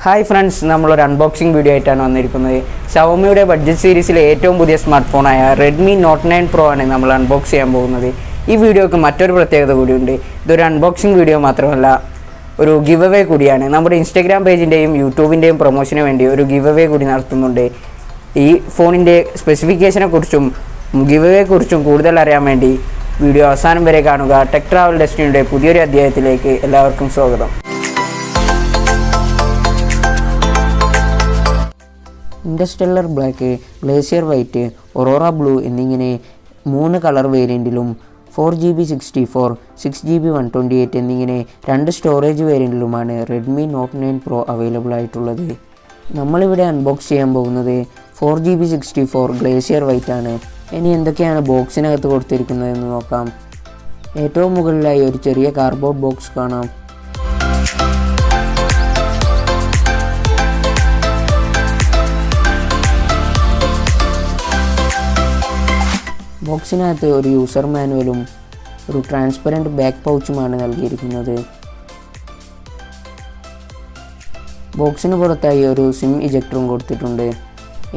Hi friends, നമ്മളൊരു unboxing video ആയിട്ടാണ് വന്നിരിക്കുന്നത്. ഷവോമിയുടെ ബഡ്ജറ്റ് സീരീസിലെ ഏറ്റവും പുതിയ സ്മാർട്ട് ഫോണായ റെഡ്മി നോട്ട് 9 പ്രോ ആണ് നമ്മൾ അൺബോക്സ് ചെയ്യാൻ പോകുന്നത്. ഈ വീഡിയോക്ക് മറ്റൊരു പ്രത്യേകത കൂടിയുണ്ട്. ഇതൊരു അൺബോക്സിംഗ് വീഡിയോ മാത്രമല്ല, ഒരു ഗിവ് അവേ കൂടിയാണ്. നമ്മുടെ ഇൻസ്റ്റാഗ്രാം പേജിൻ്റെയും യൂട്യൂബിൻ്റെയും പ്രൊമോഷന് വേണ്ടി ഒരു ഗിവ് അവേ കൂടി നടത്തുന്നുണ്ട്. ഈ ഫോണിൻ്റെ സ്പെസിഫിക്കേഷനെ കുറിച്ചും ഗിവ് അവേ കുറിച്ചും കൂടുതൽ അറിയാൻ വേണ്ടി വീഡിയോ അവസാനം വരെ കാണുക. ടെക് ട്രാവൽ ഡെസ്റ്റിനിയുടെ പുതിയൊരു അധ്യായത്തിലേക്ക് എല്ലാവർക്കും സ്വാഗതം. ഇൻഡർസ്റ്റെല്ലർ ബ്ലാക്ക്, ഗ്ലേസിയർ വൈറ്റ്, ഒറോറ ബ്ലൂ എന്നിങ്ങനെ 3 കളർ വേരിയൻറ്റിലും 4GB 64, 6GB 128 എന്നിങ്ങനെ 2 സ്റ്റോറേജ് വേരിയൻറ്റിലുമാണ് റെഡ്മി നോട്ട് 9 പ്രോ അവൈലബിൾ ആയിട്ടുള്ളത്. നമ്മളിവിടെ അൺബോക്സ് ചെയ്യാൻ പോകുന്നത് 4GB 64 ഗ്ലേസിയർ വൈറ്റ് ആണ്. ഇനി എന്തൊക്കെയാണ് ബോക്സിനകത്ത് കൊടുത്തിരിക്കുന്നതെന്ന് നോക്കാം. ഏറ്റവും മുകളിലായി ഒരു ചെറിയ കാർഡ്ബോർഡ് ബോക്സ് കാണാം. ബോക്സിനകത്ത് ഒരു യൂസർ മാനുവലും ഒരു ട്രാൻസ്പെറൻറ്റ് ബാക്ക് പൗച്ചുമാണ് നൽകിയിരിക്കുന്നത്. ബോക്സിന് പുറത്തായി ഒരു സിം ഇജക്ടറും കൊടുത്തിട്ടുണ്ട്.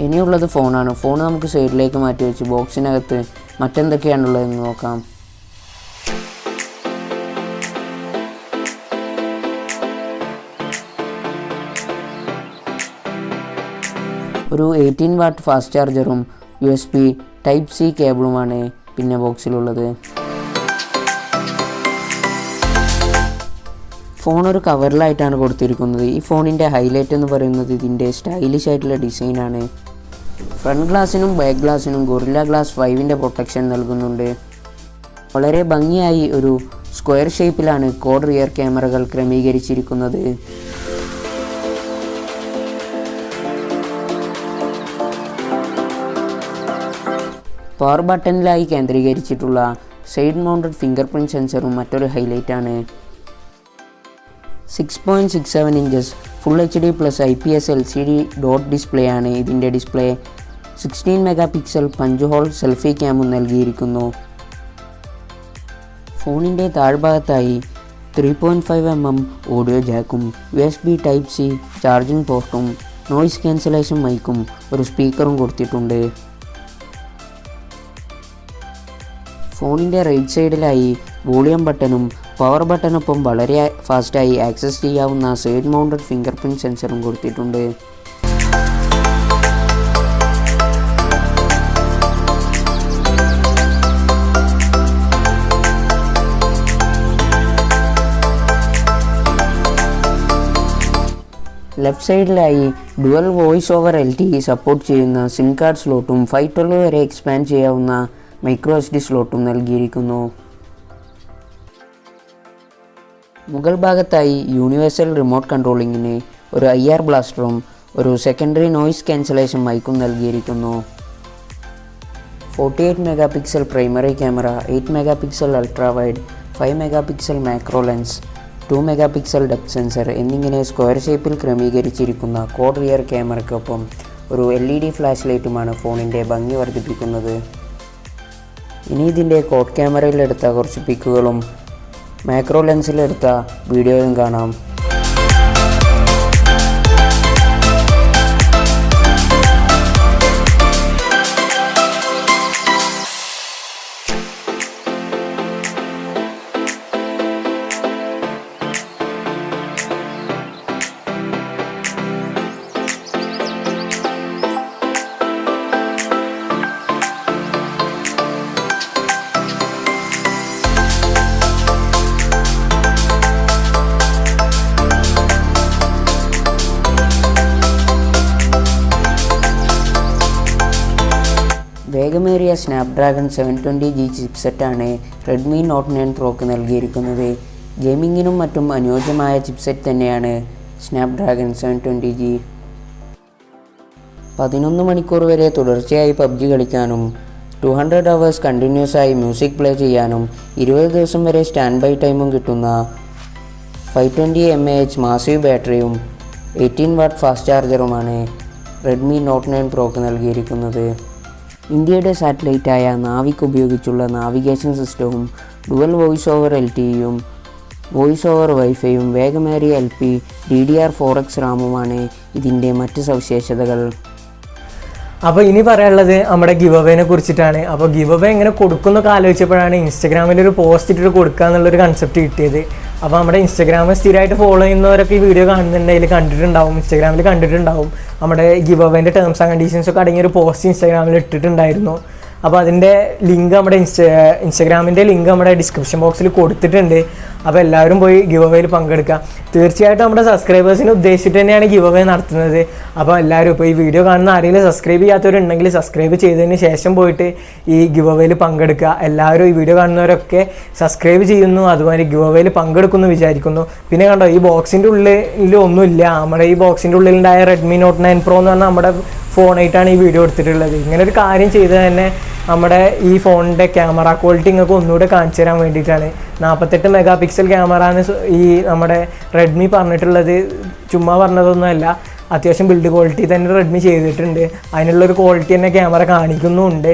ഇനിയുള്ളത് ഫോണാണ്. ഫോൺ നമുക്ക് സൈഡിലേക്ക് മാറ്റി വെച്ച് ബോക്സിനകത്ത് മറ്റെന്തൊക്കെയാണുള്ളതെന്ന് നോക്കാം. ഒരു 18 വാട്ട് ഫാസ്റ്റ് ചാർജറും USB Type-C കേബിളുമാണ് പിന്നെ ബോക്സിലുള്ളത്. ഫോൺ ഒരു കവറിലായിട്ടാണ് കൊടുത്തിരിക്കുന്നത്. ഈ ഫോണിൻ്റെ ഹൈലൈറ്റ് എന്ന് പറയുന്നത് ഇതിൻ്റെ സ്റ്റൈലിഷ് ആയിട്ടുള്ള ഡിസൈനാണ്. ഫ്രണ്ട് ഗ്ലാസിനും ബാക്ക് ഗ്ലാസിനും ഗൊറില്ല ഗ്ലാസ് 5ൻ്റെ പ്രൊട്ടക്ഷൻ നൽകുന്നുണ്ട്. വളരെ ഭംഗിയായി ഒരു സ്ക്വയർ ഷേപ്പിലാണ് ക്വാഡ് റിയർ ക്യാമറകൾ ക്രമീകരിച്ചിരിക്കുന്നത്. പവർ ബട്ടണിലായി കേന്ദ്രീകരിച്ചിട്ടുള്ള സൈഡ് മൗണ്ടഡ് ഫിംഗർ പ്രിൻറ്റ് സെൻസറും മറ്റൊരു ഹൈലൈറ്റാണ്. 6.67 inches full HD plus IPS LCD dot display ആണ് ഇതിൻ്റെ display. 16 megapixel punch hole selfie ക്യാമും നൽകിയിരിക്കുന്നു. ഫോണിൻ്റെ താഴ്ഭാഗത്തായി 3.5 mm ഓഡിയോ ജാക്കും USB Type-C ചാർജിംഗ് പോർട്ടും നോയിസ് ക്യാൻസലേഷൻ മൈക്കും ഒരു സ്പീക്കറും കൊടുത്തിട്ടുണ്ട്. ഫോണിൻ്റെ റൈറ്റ് സൈഡിലായി വോളിയം ബട്ടണും പവർ ബട്ടണൊപ്പം വളരെ ഫാസ്റ്റായി ആക്സസ് ചെയ്യാവുന്ന സൈഡ് മൗണ്ടഡ് ഫിംഗർ പ്രിൻറ്റ് സെൻസറും കൊടുത്തിട്ടുണ്ട്. ലെഫ്റ്റ് സൈഡിലായി dual voice over LTE support ചെയ്യുന്ന സിം കാർഡ് സ്ലോട്ടും 512 വരെ എക്സ്പാൻഡ് ചെയ്യാവുന്ന മൈക്രോ SD സ്ലോട്ടും നൽകിയിരിക്കുന്നു. മുകൾ ഭാഗത്തായി യൂണിവേഴ്സൽ റിമോട്ട് കൺട്രോളിങ്ങിന് ഒരു IR ബ്ലാസ്റ്ററും ഒരു സെക്കൻഡറി നോയിസ് ക്യാൻസലേഷൻ മൈക്കും നൽകിയിരിക്കുന്നു. 48 mega pixel primary camera, 8 mega pixel ultra wide, 5 mega pixel macro lens, 2 mega pixel depth sensor എന്നിങ്ങനെ സ്ക്വയർ ഷേപ്പിൽ ക്രമീകരിച്ചിരിക്കുന്ന ക്വാഡ് റിയർ ക്യാമറയ്ക്കൊപ്പം ഒരു LED ഫ്ലാഷ് ലൈറ്റുമാണ് ഫോണിൻ്റെ ഭംഗി വർദ്ധിപ്പിക്കുന്നത്. ഇനി ഇതിൻ്റെ കോഡ് ക്യാമറയിലെടുത്ത കുറച്ച് പിക്കുകളും മാക്രോ ലെൻസിലെടുത്ത വീഡിയോയും കാണാം. വേഗമേറിയ സ്നാപ്ഡ്രാഗൺ 720G ചിപ്സെറ്റാണ് റെഡ്മി നോട്ട് 9 പ്രോക്ക് നൽകിയിരിക്കുന്നത്. ഗെയിമിങ്ങിനും മറ്റും അനുയോജ്യമായ ചിപ്സെറ്റ് തന്നെയാണ് സ്നാപ്ഡ്രാഗൺ 720G. 11 മണിക്കൂർ വരെ തുടർച്ചയായി PUBG കളിക്കാനും 200 hours കണ്ടിന്യൂസ് ആയി മ്യൂസിക് പ്ലേ ചെയ്യാനും 20 ദിവസം വരെ സ്റ്റാൻഡ് ബൈ ടൈമും കിട്ടുന്ന 520 mAh മാസീവ് ബാറ്ററിയും 18 വാട്ട് ഫാസ്റ്റ് ചാർജറുമാണ് റെഡ്മി നോട്ട് 9 പ്രോക്ക് നൽകിയിരിക്കുന്നത്. ഇന്ത്യയുടെ സാറ്റലൈറ്റായ നാവിക് ഉപയോഗിച്ചുള്ള നാവിഗേഷൻ സിസ്റ്റവും ഡുവൽ വോയിസ് ഓവർ LTEയും വോയിസ് ഓവർ വൈഫൈയും വേഗമേറിയ LP DDR4X റാമുമാണ് ഇതിൻ്റെ മറ്റ് സവിശേഷതകൾ. അപ്പോൾ ഇനി പറയാനുള്ളത് നമ്മുടെ ഗിവ് അവേനെ കുറിച്ചിട്ടാണ്. അപ്പോൾ ഗിവ് അവേ എങ്ങനെ കൊടുക്കുന്നൊക്കെ ആലോചിച്ചപ്പോഴാണ് ഇൻസ്റ്റഗ്രാമിൽ ഒരു പോസ്റ്റ് ഇട്ടിട്ട് കൊടുക്കുക എന്നുള്ളൊരു കൺസെപ്റ്റ് കിട്ടിയത്. അപ്പോൾ നമ്മുടെ ഇൻസ്റ്റഗ്രാമിൽ സ്ഥിരമായിട്ട് ഫോളോ ചെയ്യുന്നവരൊക്കെ ഈ വീഡിയോ കാണുന്നുണ്ടെങ്കിൽ കണ്ടിട്ടുണ്ടാവും, ഇൻസ്റ്റഗ്രാമിൽ കണ്ടിട്ടുണ്ടാവും. നമ്മുടെ ഗിവ് അവേൻ്റെ ടേംസ് ആൻഡ് കണ്ടീഷൻസ് ഒക്കെ അടങ്ങിയൊരു പോസ്റ്റ് ഇൻസ്റ്റഗ്രാമിൽ ഇട്ടിട്ടുണ്ടായിരുന്നു. അപ്പോൾ അതിൻ്റെ ലിങ്ക് നമ്മുടെ ഇൻസ്റ്റഗ്രാമിൻ്റെ ലിങ്ക് നമ്മുടെ ഡിസ്ക്രിപ്ഷൻ ബോക്സിൽ കൊടുത്തിട്ടുണ്ട്. അപ്പോൾ എല്ലാവരും പോയി ഗിവ് അവേയിൽ പങ്കെടുക്കുക. തീർച്ചയായിട്ടും നമ്മുടെ സബ്സ്ക്രൈബേഴ്സിനെ ഉദ്ദേശിച്ചിട്ട് തന്നെയാണ് ഗിവ് അവേ നടത്തുന്നത്. അപ്പോൾ എല്ലാവരും ഇപ്പോൾ ഈ വീഡിയോ കാണുന്ന ആരെങ്കിലും സബ്സ്ക്രൈബ് ചെയ്യാത്തവരുണ്ടെങ്കിൽ സബ്സ്ക്രൈബ് ചെയ്തതിന് ശേഷം പോയിട്ട് ഈ ഗിവ് അവേയിൽ പങ്കെടുക്കുക. എല്ലാവരും ഈ വീഡിയോ കാണുന്നവരൊക്കെ സബ്സ്ക്രൈബ് ചെയ്യുന്നു, അതുമാതിരി ഗിവ് അവേയിൽ പങ്കെടുക്കുന്നു വിചാരിക്കുന്നു. പിന്നെ കണ്ടോ, ഈ ബോക്സിൻ്റെ ഉള്ളിൽ ഒന്നുമില്ല. നമ്മുടെ ഈ ബോക്സിൻ്റെ ഉള്ളിലുണ്ടായ Redmi Note 9 Pro എന്ന് പറഞ്ഞാൽ നമ്മുടെ ഫോണായിട്ടാണ് ഈ വീഡിയോ എടുത്തിട്ടുള്ളത്. ഇങ്ങനെ ഒരു കാര്യം ചെയ്ത് തന്നെ നമ്മുടെ ഈ ഫോണിൻ്റെ ക്യാമറ ക്വാളിറ്റി നിങ്ങൾക്ക് ഒന്നുകൂടെ കാണിച്ചു തരാൻ വേണ്ടിയിട്ടാണ്. 48 മെഗാ പിക്സൽ ക്യാമറയാണ് ഈ നമ്മുടെ റെഡ്മി പറഞ്ഞിട്ടുള്ളത്, ചുമ്മാ പറഞ്ഞതൊന്നുമല്ല. അത്യാവശ്യം ബിൽഡ് ക്വാളിറ്റി തന്നെ റെഡ്മി ചെയ്തിട്ടുണ്ട്. അതിനുള്ളൊരു ക്വാളിറ്റി തന്നെ ക്യാമറ കാണിക്കുന്നുമുണ്ട്.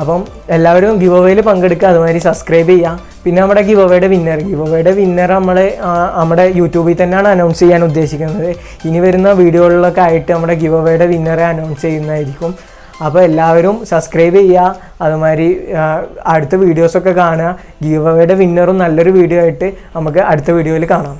അപ്പം എല്ലാവരും ഗിവ് അവേയിൽ പങ്കെടുക്കുക, അതുമാതിരി സബ്സ്ക്രൈബ് ചെയ്യുക. പിന്നെ നമ്മുടെ ഗിവ് അവേയുടെ വിന്നർ നമ്മൾ നമ്മുടെ യൂട്യൂബിൽ തന്നെയാണ് അനൗൺസ് ചെയ്യാൻ ഉദ്ദേശിക്കുന്നത്. ഇനി വരുന്ന വീഡിയോകളിലൊക്കെ ആയിട്ട് നമ്മുടെ ഗിവ് അവേയുടെ വിന്നറെ അനൗൺസ് ചെയ്യുന്നതായിരിക്കും. അപ്പോൾ എല്ലാവരും സബ്സ്ക്രൈബ് ചെയ്യുക, അതുമാതിരി അടുത്ത വീഡിയോസൊക്കെ കാണുക. ഗിവ് അവേയുടെ വിന്നറും നല്ലൊരു വീഡിയോ ആയിട്ട് നമുക്ക് അടുത്ത വീഡിയോയിൽ കാണാം.